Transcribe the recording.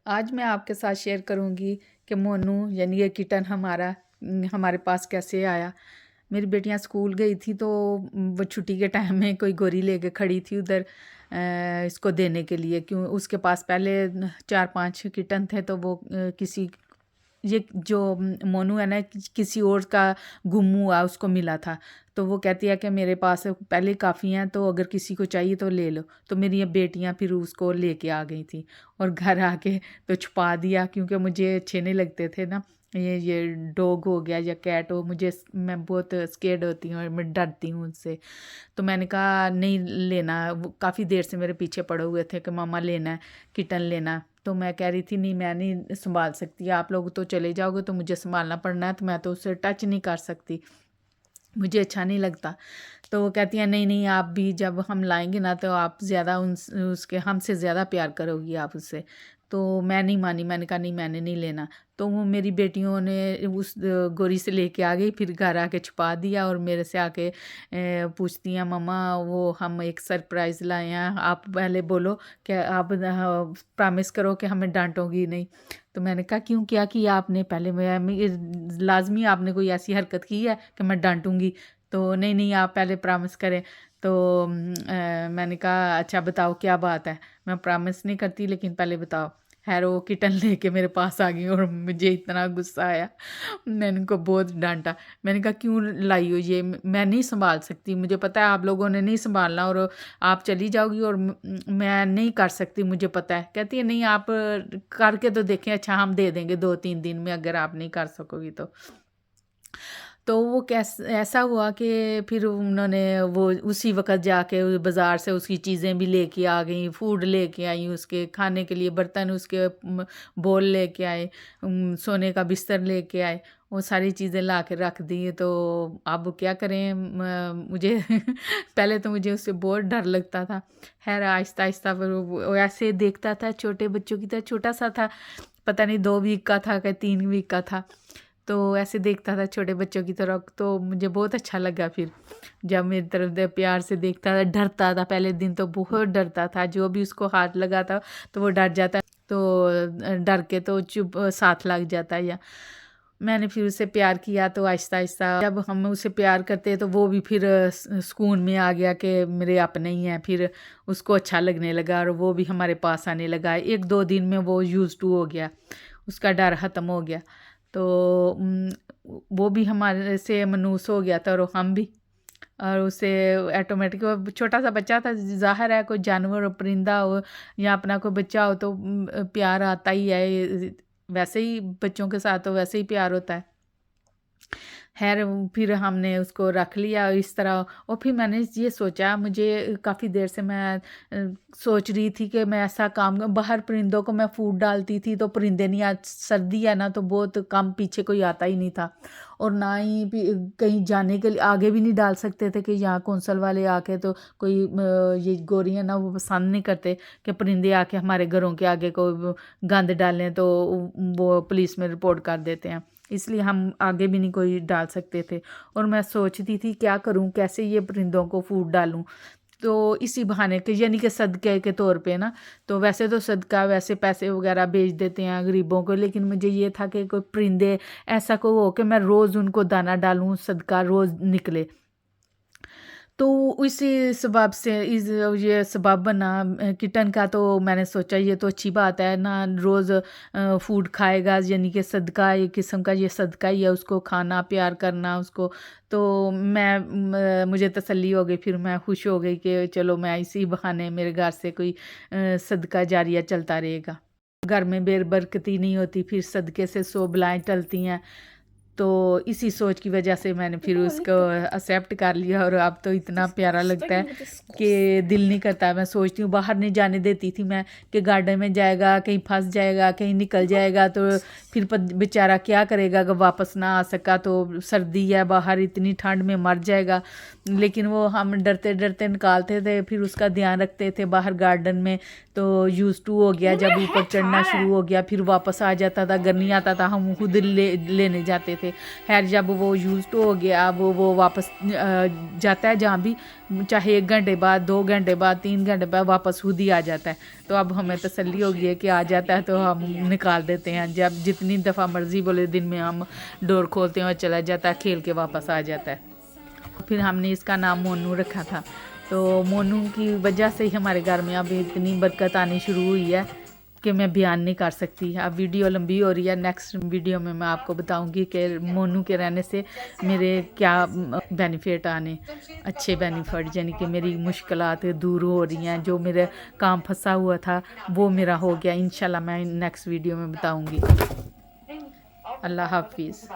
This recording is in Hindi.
आज मैं आपके साथ शेयर करूंगी कि मोनू यानी ये किटन हमारे पास कैसे आया। मेरी बेटियां स्कूल गई थी तो वो छुट्टी के टाइम में कोई गोरी लेके खड़ी थी उधर इसको देने के लिए। क्यों उसके पास पहले 4-5 किटन थे तो वो किसी ये जो मोनू है ना किसी और का गुम हुआ उसको मिला था। तो वो कहती है कि मेरे पास पहले काफ़ी हैं तो अगर किसी को चाहिए तो ले लो। तो मेरी ये बेटियां फिर उसको लेके आ गई थी और घर आके तो छुपा दिया क्योंकि मुझे अच्छे नहीं लगते थे ना। ये डॉग हो गया या कैट हो, मैं बहुत स्केर्ड होती हूँ और मैं डरती हूँ उनसे। तो मैंने कहा नहीं लेना। वो काफ़ी देर से मेरे पीछे पड़े हुए थे कि मामा लेना है, किटन लेना है। तो मैं कह रही थी नहीं मैं नहीं संभाल सकती, आप लोग तो चले जाओगे तो मुझे संभालना पड़ना है, तो मैं तो उससे टच नहीं कर सकती, मुझे अच्छा नहीं लगता। तो वो कहती हैं नहीं नहीं आप भी जब हम लाएंगे ना तो आप ज़्यादा उसके हमसे ज़्यादा प्यार करोगी आप उससे। तो मैं नहीं मानी, मैंने कहा नहीं मैंने नहीं लेना। तो वो मेरी बेटियों ने उस गोरी से लेके आ गई, फिर घर आके छुपा दिया और मेरे से आके पूछती हैं मम्मा वो हम एक सरप्राइज़ लाए हैं, आप पहले बोलो कि आप प्रॉमिस करो कि हमें डांटोगी नहीं। तो मैंने कहा क्यों क्या किया आपने, पहले लाजमी आपने कोई ऐसी हरकत की है कि मैं डांटूंगी। तो नहीं नहीं आप पहले प्रॉमिस करें। तो मैंने कहा अच्छा बताओ क्या बात है, मैं प्रॉमिस नहीं करती लेकिन पहले बताओ। खैर वो किटन लेके मेरे पास आ गई और मुझे इतना गुस्सा आया, मैंने उनको बहुत डांटा। मैंने कहा क्यों लाई हो ये, मैं नहीं संभाल सकती, मुझे पता है आप लोगों ने नहीं संभालना और आप चली जाओगी और मैं नहीं कर सकती, मुझे पता है। कहती है नहीं आप करके तो देखें, अच्छा हम दे देंगे 2-3 दिन में अगर आप नहीं कर सकोगी तो। तो वो ऐसा हुआ कि फिर उन्होंने वो उसी वक़्त जाके बाज़ार से उसकी चीज़ें भी लेके आ गई, फूड लेके आई, उसके खाने के लिए बर्तन, उसके बोल लेके आए, सोने का बिस्तर लेके आए, वो सारी चीज़ें ला के रख दी। तो अब क्या करें, मुझे पहले तो मुझे उससे बहुत डर लगता था। खैर आहिस्ता आहिस्ता फिर वो ऐसे देखता था छोटे बच्चों की तरह, छोटा सा था, पता नहीं 2 वीक का था कि 3 वीक का था। तो ऐसे देखता था छोटे बच्चों की तरह, तो मुझे बहुत अच्छा लगा। फिर जब मेरी तरफ प्यार से देखता था, डरता था पहले दिन तो बहुत डरता था, जो भी उसको हाथ लगाता तो वो डर जाता, तो डर के तो चुप साथ लग जाता। या मैंने फिर उसे प्यार किया तो आहिस्ता आहिस्ता जब हम उसे प्यार करते तो वो भी फिर सुकून में आ गया कि मेरे अपने ही हैं। फिर उसको अच्छा लगने लगा और वो भी हमारे पास आने लगा। 1-2 दिन में वो यूज़ टू हो गया, उसका डर ख़त्म हो गया। तो वो भी हमारे से मनूस हो गया था और हम भी, और उसे ऑटोमेटिक, वो छोटा सा बच्चा था, ज़ाहिर है कोई जानवर और परिंदा हो या अपना कोई बच्चा हो तो प्यार आता ही है, वैसे ही बच्चों के साथ तो वैसे ही प्यार होता है। खैर फिर हमने उसको रख लिया इस तरह। और फिर मैंने ये सोचा, मुझे काफ़ी देर से मैं सोच रही थी कि मैं ऐसा काम बाहर परिंदों को मैं फूड डालती थी तो परिंदे नहीं आ, सर्दी है ना तो बहुत कम, पीछे कोई आता ही नहीं था और ना ही कहीं जाने के लिए आगे भी नहीं डाल सकते थे कि यहाँ कौंसल वाले आके तो कोई ये गोरी है ना वो पसंद नहीं करते कि परिंदे आके हमारे घरों के आगे को गंद डालें, तो वो पुलिस में रिपोर्ट कर देते हैं, इसलिए हम आगे भी नहीं कोई डाल सकते थे। और मैं सोचती थी क्या करूं, कैसे ये परिंदों को फूड डालूं। तो इसी बहाने के यानी कि सदक़े के तौर पे ना, तो वैसे तो सदका वैसे पैसे वगैरह भेज देते हैं गरीबों को, लेकिन मुझे ये था कि कोई परिंदे ऐसा को हो कि मैं रोज़ उनको दाना डालूं, सदका रोज़ निकले। तो इसी सबब से इस ये सबब बना किटन का। तो मैंने सोचा ये तो अच्छी बात है ना, रोज़ फूड खाएगा यानी कि सदका, एक किस्म का ये सदका ही है, उसको खाना प्यार करना उसको। तो मुझे तसल्ली हो गई, फिर मैं खुश हो गई कि चलो मैं इसी बहाने मेरे घर से कोई सदका जारिया चलता रहेगा। घर में बेबरकती नहीं होती, फिर सदके से 100 बलाएँ टलती हैं। तो इसी सोच की वजह से मैंने फिर उसको एक्सेप्ट कर लिया और अब तो इतना प्यारा लगता है कि दिल नहीं करता। मैं सोचती हूँ बाहर नहीं जाने देती थी मैं कि गार्डन में जाएगा, कहीं फंस जाएगा, कहीं निकल जाएगा तो फिर बेचारा क्या करेगा अगर वापस ना आ सका, तो सर्दी है बाहर इतनी ठंड में मर जाएगा। लेकिन वो हम डरते डरते निकालते थे, फिर उसका ध्यान रखते थे बाहर गार्डन में। तो यूज़ टू हो गया, जब ऊपर चढ़ना शुरू हो गया फिर वापस आ जाता था, घर नहीं आता था, हम खुद लेने जाते थे। खैर जब वो यूज़ टू हो गया, अब वो वापस जाता है जहाँ भी, चाहे 1 घंटे बाद, 2 घंटे बाद, 3 घंटे बाद वापस खुद ही आ जाता है। तो अब हमें तसल्ली हो गई है कि आ जाता है तो हम निकाल देते हैं। जब जितनी दफ़ा मर्ज़ी बोले दिन में हम डोर खोलते हैं और चला जाता है, खेल के वापस आ जाता है। फिर हमने इसका नाम मोनू रखा था। तो मोनू की वजह से ही हमारे घर में अब इतनी बरकत आनी शुरू हुई है कि मैं बयान नहीं कर सकती। अब वीडियो लंबी हो रही है, नेक्स्ट वीडियो में मैं आपको बताऊंगी कि मोनू के रहने से मेरे क्या बेनिफिट आने, अच्छे बेनिफिट, यानी कि मेरी मुश्किलात दूर हो रही हैं, जो मेरा काम फंसा हुआ था वो मेरा हो गया। इंशाल्लाह मैं नेक्स्ट वीडियो में बताऊंगी। अल्लाह हाफिज़।